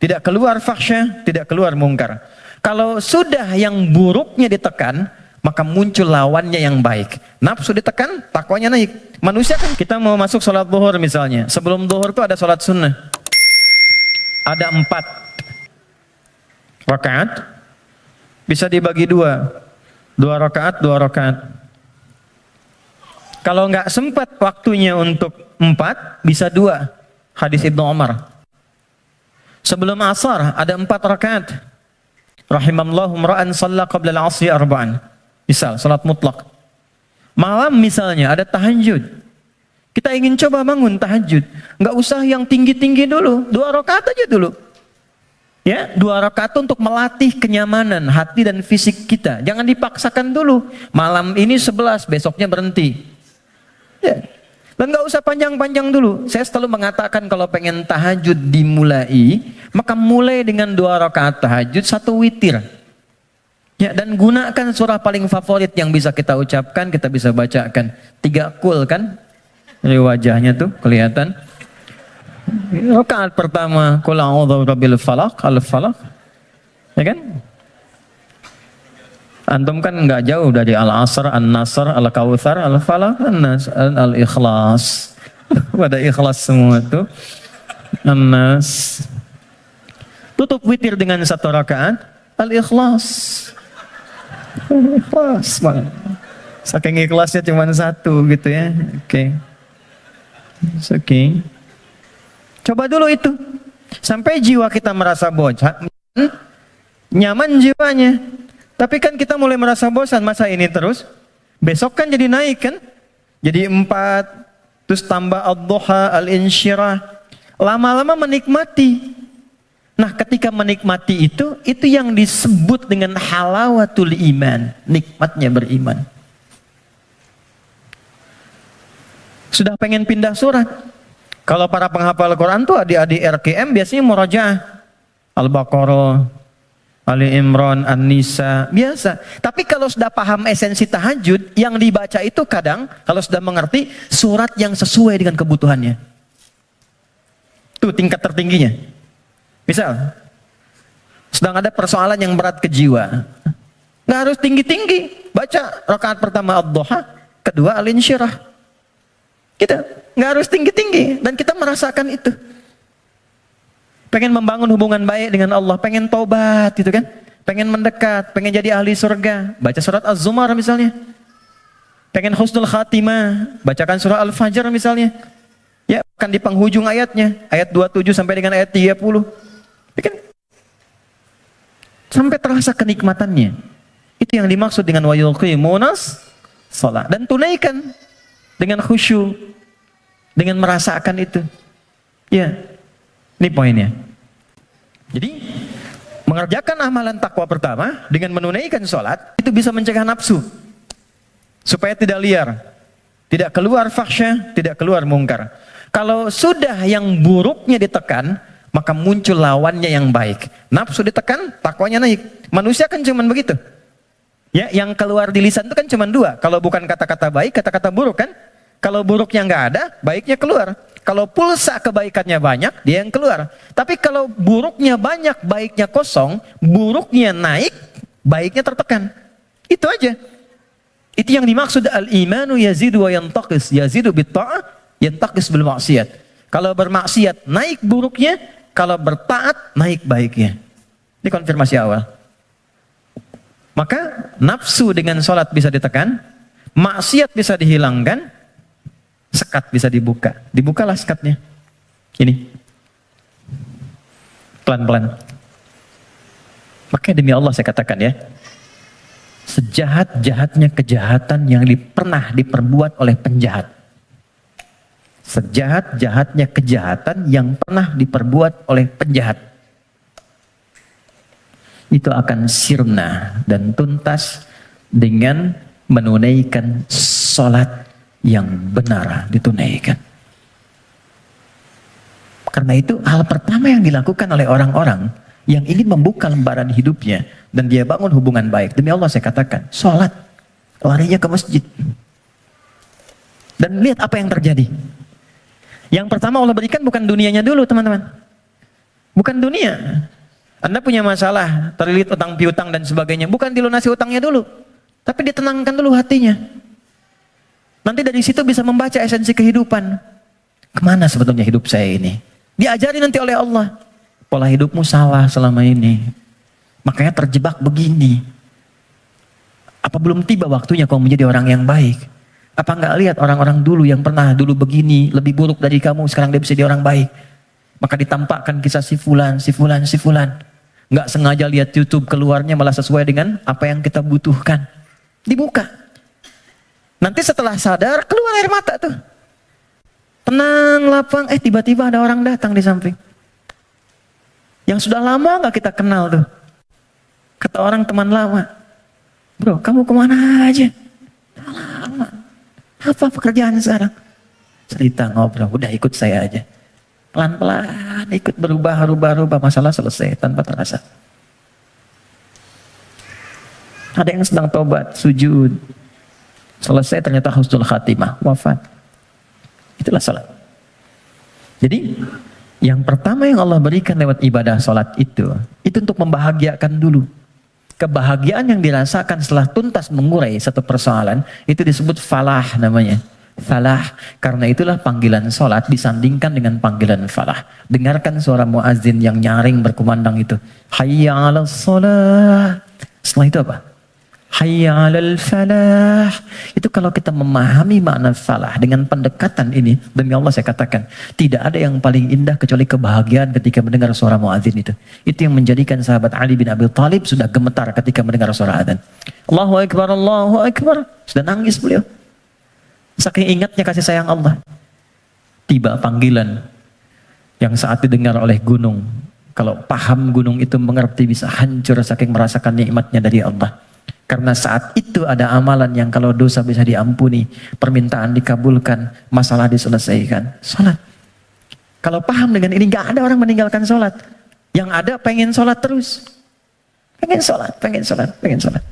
tidak keluar fahsya, tidak keluar mungkar. Kalau sudah yang buruknya ditekan, maka muncul lawannya yang baik. Nafsu ditekan, takwanya naik. Manusia kan, kita mau masuk sholat zuhur misalnya. Sebelum zuhur itu ada sholat sunnah. Ada 4 rakaat. Bisa dibagi 2 rakaat, 2 rakaat. Kalau nggak sempat waktunya untuk 4, bisa 2. Hadis Ibnu Umar. Sebelum asar ada 4 rakaat. Rahimallahu mra'an shalla qabla al-'asri arba'an. Misal salat mutlak. Malam misalnya ada tahajud. Kita ingin coba bangun tahajud. Nggak usah yang tinggi-tinggi dulu. 2 rakaat aja dulu. Ya, 2 rakaat untuk melatih kenyamanan hati dan fisik kita. Jangan dipaksakan dulu. Malam ini 11, besoknya berhenti. Ya. Dan nggak usah panjang-panjang dulu. Saya selalu mengatakan kalau pengen tahajud dimulai, maka mulai dengan 2 rakaat tahajud, 1 witir. Ya, dan gunakan surah paling favorit yang bisa kita ucapkan, kita bisa bacakan. 3 kul kan? Dari wajahnya tuh kelihatan. Rakaat pertama, qul a'udzu birabbil falaq, al-falaq. Ya kan? Antum kan nggak jauh dari Al-Asr, An-Nasr, Al-Kautsar, Al-Falaq, An-Nas, Al-Ikhlas. Pada ikhlas semua tuh. An-Nas. Tutup witir dengan 1 rakaat, Al-Ikhlas. Ikhlas. Saking ikhlasnya cuma 1 gitu ya. Oke. Oke. Coba dulu itu. Sampai jiwa kita merasa bosan, nyaman jiwanya. Tapi kan kita mulai merasa bosan, masa ini terus? Besok kan jadi naik kan? Jadi 4, terus tambah ad-duha, al-insyirah. Lama-lama menikmati. Nah, ketika menikmati itu yang disebut dengan halawatul iman, nikmatnya beriman. Sudah pengen pindah surat. Kalau para penghafal Quran tuh adik-adik RKM biasanya murajaah. Al-Baqarah, Ali Imran, An-Nisa, biasa. Tapi kalau sudah paham esensi tahajud, yang dibaca itu kadang, kalau sudah mengerti, surat yang sesuai dengan kebutuhannya. Itu tingkat tertingginya. Misal, sedang ada persoalan yang berat ke jiwa. Nggak harus tinggi-tinggi. Baca rakaat pertama ad-duha, kedua al-insyirah. Kita nggak harus tinggi-tinggi. Dan kita merasakan itu. Pengen membangun hubungan baik dengan Allah, pengen taubat gitu kan, pengen mendekat, pengen jadi ahli surga, baca surat Az-Zumar misalnya. Pengen husnul khatimah, bacakan surah Al-Fajr misalnya. Ya, akan di penghujung ayatnya, ayat 27 sampai dengan ayat 30. Ya kan? Sampai terasa kenikmatannya. Itu yang dimaksud dengan wa yuqimunas shalah. Dan tunaikan dengan khusyuk, dengan merasakan itu. Ya. Ini poinnya. Jadi, mengerjakan amalan takwa pertama dengan menunaikan sholat, itu bisa mencegah nafsu. Supaya tidak liar. Tidak keluar fahsya, tidak keluar mungkar. Kalau sudah yang buruknya ditekan, maka muncul lawannya yang baik. Nafsu ditekan, takwanya naik. Manusia kan cuma begitu. Ya, yang keluar di lisan itu kan cuma 2. Kalau bukan kata-kata baik, kata-kata buruk kan? Kalau buruknya nggak ada, baiknya keluar. Kalau pulsa kebaikannya banyak, dia yang keluar. Tapi kalau buruknya banyak, baiknya kosong, buruknya naik, baiknya tertekan. Itu aja. Itu yang dimaksud al-imanu yazidu wa yantaqis. Yazidu bitta'ah, yantaqis bil maksiat. Kalau bermaksiat, naik buruknya. Kalau bertaat, naik baiknya. Ini konfirmasi awal. Maka nafsu dengan sholat bisa ditekan, maksiat bisa dihilangkan, sekat bisa dibuka. Dibukalah sekatnya. Ini. Pelan-pelan. Makanya demi Allah saya katakan ya. Sejahat-jahatnya kejahatan yang pernah diperbuat oleh penjahat. Sejahat-jahatnya kejahatan yang pernah diperbuat oleh penjahat. Itu akan sirna dan tuntas dengan menunaikan sholat yang benar ditunaikan. Karena itu hal pertama yang dilakukan oleh orang-orang yang ingin membuka lembaran hidupnya dan dia bangun hubungan baik. Demi Allah saya katakan, sholat, larinya ke masjid. Dan lihat apa yang terjadi. Yang pertama Allah berikan bukan dunianya dulu teman-teman. Bukan dunia. Anda punya masalah, terlilit utang piutang dan sebagainya. Bukan dilunasi utangnya dulu, tapi ditenangkan dulu hatinya. Nanti dari situ bisa membaca esensi kehidupan. Kemana sebetulnya hidup saya ini? Diajari nanti oleh Allah. Pola hidupmu salah selama ini. Makanya terjebak begini. Apa belum tiba waktunya kau menjadi orang yang baik? Apa enggak lihat orang-orang dulu yang pernah dulu begini, lebih buruk dari kamu, sekarang dia bisa jadi orang baik. Maka ditampakkan kisah si fulan, si fulan, si fulan. Enggak sengaja lihat YouTube, keluarnya malah sesuai dengan apa yang kita butuhkan. Dibuka. Nanti setelah sadar, keluar air mata tuh. Tenang, lapang, tiba-tiba ada orang datang di samping. Yang sudah lama enggak kita kenal tuh. Kata orang teman lama, bro, kamu kemana aja? Lama. Apa pekerjaan sekarang? Cerita, ngobrol, udah ikut saya aja. Pelan-pelan ikut berubah, masalah selesai tanpa terasa. Ada yang sedang tobat, sujud. Selesai ternyata husnul khatimah, wafat. Itulah salat. Jadi, yang pertama yang Allah berikan lewat ibadah salat itu untuk membahagiakan dulu. Kebahagiaan yang dirasakan setelah tuntas mengurai satu persoalan, itu disebut falah namanya. Falah, karena itulah panggilan salat disandingkan dengan panggilan falah. Dengarkan suara muazin yang nyaring berkumandang itu. Hayya 'alas shalah. Setelah itu apa? Hayya 'alal falah. Itu kalau kita memahami makna falah dengan pendekatan ini, demi Allah saya katakan, tidak ada yang paling indah kecuali kebahagiaan ketika mendengar suara muazin itu. Itu yang menjadikan sahabat Ali bin Abi Thalib sudah gemetar ketika mendengar suara adzan. Allahu Akbar, Allahu Akbar. Sudah nangis beliau. Saking ingatnya kasih sayang Allah. Tiba panggilan yang saat didengar oleh gunung. Kalau paham gunung itu mengerti bisa hancur saking merasakan nikmatnya dari Allah. Karena saat itu ada amalan yang kalau dosa bisa diampuni, permintaan dikabulkan, masalah diselesaikan. Salat. Kalau paham dengan ini, gak ada orang meninggalkan salat. Yang ada pengen salat terus. Pengen salat, pengen salat, pengen salat.